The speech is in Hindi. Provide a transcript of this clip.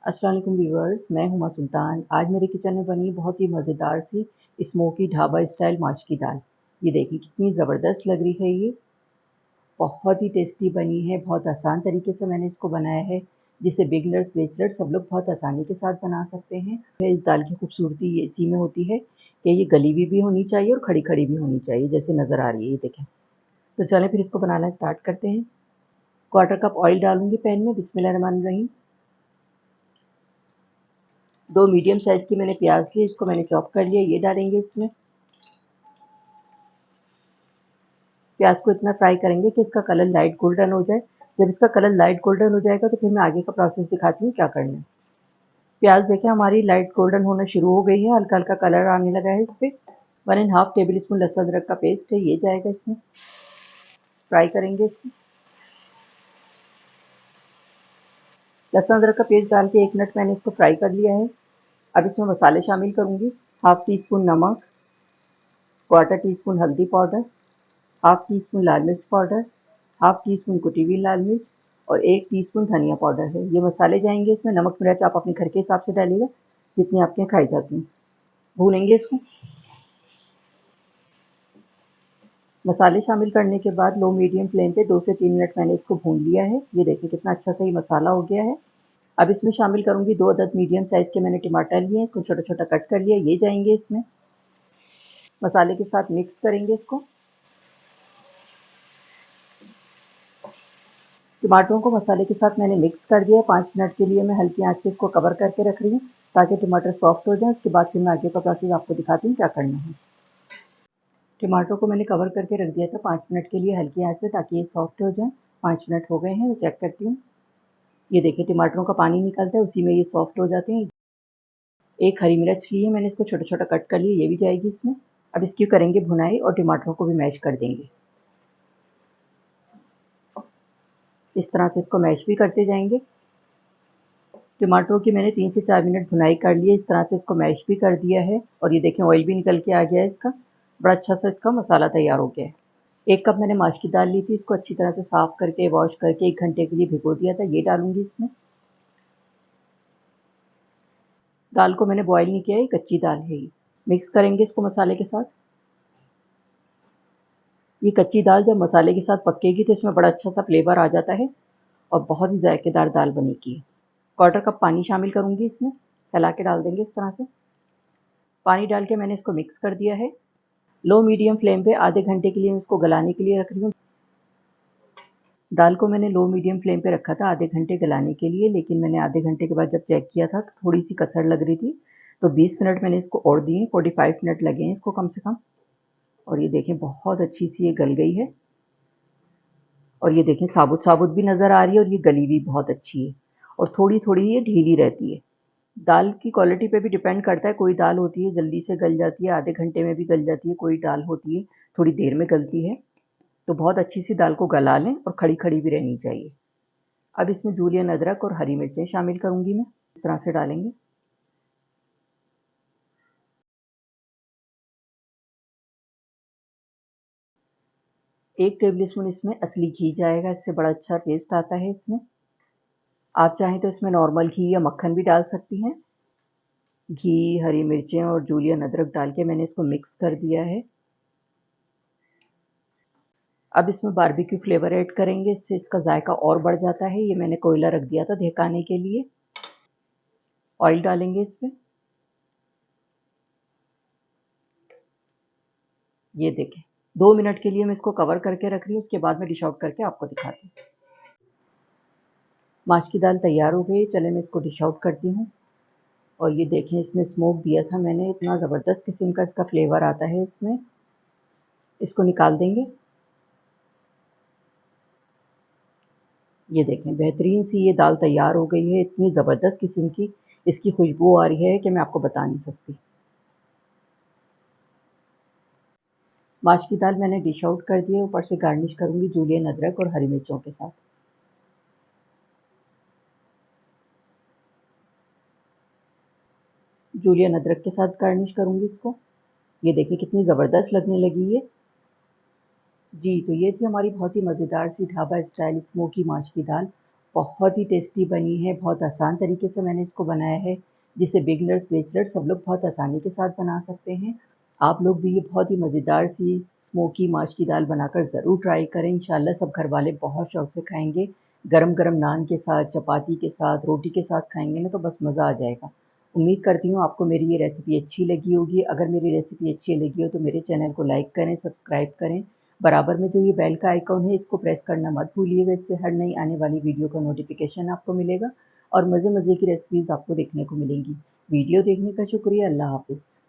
अस्सलाम वालेकुम व्यूअर्स, मैं हुमा सुल्तान। आज मेरे किचन में बनी बहुत ही मज़ेदार सी स्मोकी ढाबा स्टाइल माश की दाल। ये देखिए कितनी ज़बरदस्त लग रही है ये, बहुत ही टेस्टी बनी है। बहुत आसान तरीके से मैंने इसको बनाया है, जिसे बिगनर्स बेचलर्स सब लोग बहुत आसानी के साथ बना सकते हैं। इस दाल की खूबसूरती ये इसी में होती है कि ये गली हुई भी होनी चाहिए और खड़ी-खड़ी भी होनी चाहिए, जैसे नज़र आ रही है ये देखें। तो चलें फिर इसको बनाना स्टार्ट करते हैं। क्वार्टर कप ऑयल डालूँगी पैन में, बिस्मिल्लाहिर्रहमानिर्रहीम। 2 मीडियम साइज़ की मैंने प्याज ली, इसको मैंने चॉप कर लिया, ये डालेंगे इसमें। प्याज को इतना फ्राई करेंगे कि इसका कलर लाइट गोल्डन हो जाए। जब इसका कलर लाइट गोल्डन हो जाएगा तो फिर मैं आगे का प्रोसेस दिखाती हूँ क्या करना है। प्याज देखें हमारी लाइट गोल्डन होना शुरू हो गई है, हल्का हल्का कलर आने लगा है इस पर। 1½ टेबल स्पून लहसुन अदरक का पेस्ट है, ये जाएगा इसमें। फ्राई करेंगे इसको। लहसुन अदरक का पेस्ट डाल के 1 मिनट मैंने इसको फ्राई कर लिया है। अब इसमें मसाले शामिल करूँगी। हाफ टी स्पून नमक, क्वार्टर टी स्पून हल्दी पाउडर, हाफ टी स्पून लाल मिर्च पाउडर, हाफ टी स्पून कुटी हुई लाल मिर्च और 1 टीस्पून धनिया पाउडर है। ये मसाले जाएंगे इसमें। नमक मिर्च आप अपने घर के हिसाब से डालिएगा, जितनी आपके यहाँ खाई जाती हैं। भूनेंगे इसको। मसाले शामिल करने के बाद लो मीडियम फ्लेम पे 2 से 3 मिनट मैंने इसको भून लिया है। ये देखिए कितना अच्छा सा ये मसाला हो गया है। अब इसमें शामिल करूँगी 2 अदद मीडियम साइज़ के मैंने टमाटर लिए हैं, इसको छोटा-छोटा कट कर लिया, ये जाएंगे इसमें। मसाले के साथ मिक्स करेंगे इसको। टमाटरों को मसाले के साथ मैंने मिक्स कर दिया है। 5 मिनट के लिए मैं हल्की आंच पे इसको कवर करके रख रही हूँ, ताकि टमाटर सॉफ्ट हो जाए। उसके बाद फिर मैं आगे का प्रोसेस आपको दिखाती हूँ क्या करना है। टमाटरों को मैंने कवर करके रख दिया था 5 मिनट के लिए हल्की आंच पे, ताकि ये सॉफ्ट हो जाए। 5 मिनट हो गए हैं, मैं चेक करती हूँ। ये देखिए टमाटरों का पानी निकलता है, उसी में ये सॉफ्ट हो जाते हैं। 1 हरी मिर्च ली है मैंने, इसको छोटा-छोटा कट कर लिया, ये भी जाएगी इसमें। अब इसकी करेंगे भुनाई और टमाटरों को भी मैश कर देंगे। इस तरह से इसको मैश भी करते जाएंगे। टमाटरों की मैंने 3 से 4 मिनट भुनाई कर ली है, इस तरह से इसको मैश भी कर दिया है और ये देखें ऑयल भी निकल के आ गया है इसका। बड़ा अच्छा सा इसका मसाला तैयार हो गया है। 1 कप मैंने माश की दाल ली थी, इसको अच्छी तरह से साफ़ करके वॉश करके 1 घंटे के लिए भिगो दिया था, ये डालूँगी इसमें। दाल को मैंने बॉयल नहीं किया है, कच्ची दाल है ये। मिक्स करेंगे इसको मसाले के साथ। ये कच्ची दाल जब मसाले के साथ पकेगी तो इसमें बड़ा अच्छा सा फ्लेवर आ जाता है और बहुत ही जायकेदार दाल बनेगी। क्वार्टर कप पानी शामिल करूँगी इसमें, फैला के डाल देंगे इस तरह से। पानी डाल के मैंने इसको मिक्स कर दिया है। लो मीडियम फ्लेम पे आधे घंटे के लिए मैं इसको गलाने के लिए रख रही हूँ। दाल को मैंने लो मीडियम फ्लेम पे रखा था आधे घंटे गलाने के लिए, लेकिन मैंने आधे घंटे के बाद जब चेक किया था तो थोड़ी सी कसर लग रही थी, तो 20 मिनट मैंने इसको और दिए। 45 मिनट लगे हैं इसको कम से कम। और ये देखें बहुत अच्छी सी ये गल गई है और ये देखें साबुत साबुत भी नज़र आ रही है और ये गली भी बहुत अच्छी है और थोड़ी थोड़ी ये ढीली रहती है। दाल की क्वालिटी पे भी डिपेंड करता है, कोई दाल होती है जल्दी से गल जाती है, आधे घंटे में भी गल जाती है, कोई दाल होती है थोड़ी देर में गलती है। तो बहुत अच्छी सी दाल को गला लें और खड़ी खड़ी भी रहनी चाहिए। अब इसमें जूलियन अदरक और हरी मिर्चें शामिल करूँगी मैं, इस तरह से डालेंगे। एक टेबल स्पून इसमें असली घी जाएगा, इससे बड़ा अच्छा टेस्ट आता है इसमें। आप चाहें तो इसमें नॉर्मल घी या मक्खन भी डाल सकती हैं। घी, हरी मिर्चें और जूलियन अदरक डाल के मैंने इसको मिक्स कर दिया है। अब इसमें बारबेक्यू फ्लेवर ऐड करेंगे, इससे इसका जायका और बढ़ जाता है। ये मैंने कोयला रख दिया था धकाने के लिए। ऑयल डालेंगे इसमें। ये देखें 2 मिनट के लिए मैं इसको कवर करके रख रही हूँ, उसके बाद मैं डिश आउट करके आपको दिखाती हूँ। माश की दाल तैयार हो गई, चले मैं इसको डिश आउट करती हूँ। और ये देखें इसमें स्मोक दिया था मैंने, इतना ज़बरदस्त किस्म का इसका फ्लेवर आता है इसमें। इसको निकाल देंगे। ये देखें बेहतरीन सी ये दाल तैयार हो गई है, इतनी ज़बरदस्त किस्म की इसकी खुशबू आ रही है कि मैं आपको बता नहीं सकती। माश की दाल मैंने डिश आउट कर दी है, ऊपर से गार्निश करूँगी जूलियन अदरक और हरी मिर्चों के साथ। जूलियन अदरक के साथ गार्निश करूँगी इसको। ये देखिए कितनी ज़बरदस्त लगने लगी है। जी, तो ये थी हमारी बहुत ही मज़ेदार सी ढाबा स्टाइल स्मोकी माश की दाल बहुत ही टेस्टी बनी है, बहुत आसान तरीके से मैंने इसको बनाया है, जिसे बिगिनर्स, बैचलर्स सब लोग बहुत आसानी के साथ बना सकते हैं। आप लोग भी ये बहुत ही मज़ेदार सी स्मोकी माश की दाल बनाकर ज़रूर ट्राई करें। इंशाल्लाह सब घरवाले बहुत शौक से खाएँगे। गरम-गरम नान के साथ, चपाती के साथ, रोटी के साथ खाएँगे ना तो बस मज़ा आ जाएगा। उम्मीद करती हूँ आपको मेरी ये रेसिपी अच्छी लगी होगी। अगर मेरी रेसिपी अच्छी लगी हो तो मेरे चैनल को लाइक करें, सब्सक्राइब करें। बराबर में जो ये बेल का आइकॉन है इसको प्रेस करना मत भूलिएगा, इससे हर नई आने वाली वीडियो का नोटिफिकेशन आपको मिलेगा और मज़े-मज़े की रेसिपीज़ आपको देखने को मिलेंगी। वीडियो देखने का शुक्रिया। अल्लाह हाफ़िज़।